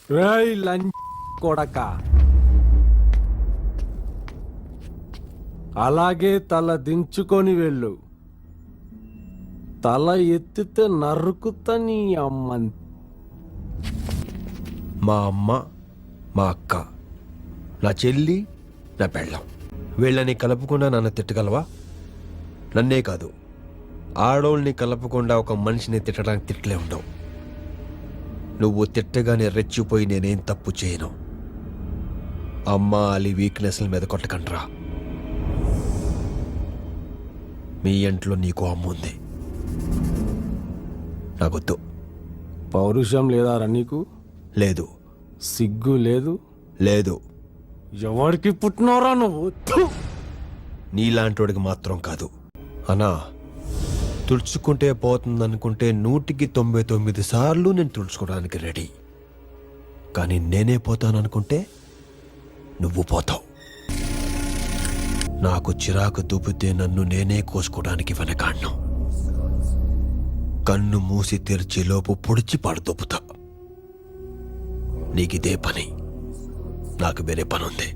రేయ్ లంచ్ కొడక, అలాగే తల దించుకొని వెళ్ళు. తల ఎత్తితే నరుకుతా నీ అమ్మ. మా అమ్మ, మా అక్క, నా చెల్లి, నా పెళ్ళం, వీళ్ళని కలపకుండా నన్ను తిట్టగలవా? నన్నే కాదు, ఆడోళ్ళని కలపకుండా ఒక మనిషిని తిట్టడానికి తిట్టలే ఉండవు. నువ్వు తిట్టగానే రెచ్చిపోయి నేనేం తప్పు చేయను. అమ్మ అలి వీక్నెస్ల మీద కొట్టకండ్రా. మీ ఇంట్లో నీకు అమ్మ ఉంది, నాకొద్దు. పౌరుషం లేదారా నీకు? లేదు. సిగ్గు లేదు? లేదు. ఎవరికి పుట్టినవరా నువ్వు? థు! నీలాంటోడికి మాత్రం కాదు. అన్నా, తుడుచుకుంటే పోతుందనుకుంటే 199 సార్లు నేను తుడుచుకోవడానికి రెడీ. కానీ నేనే పోతాననుకుంటే నువ్వు పోతావు. నాకు చిరాకు దూపితే నన్ను నేనే కోసుకోవడానికి వెనకాడ్ను. కన్ను మూసి తెరిచేలోపు పొడిచి పడదొప్పుతా. నీకిదే పని, నాకు వేరే పనుంది.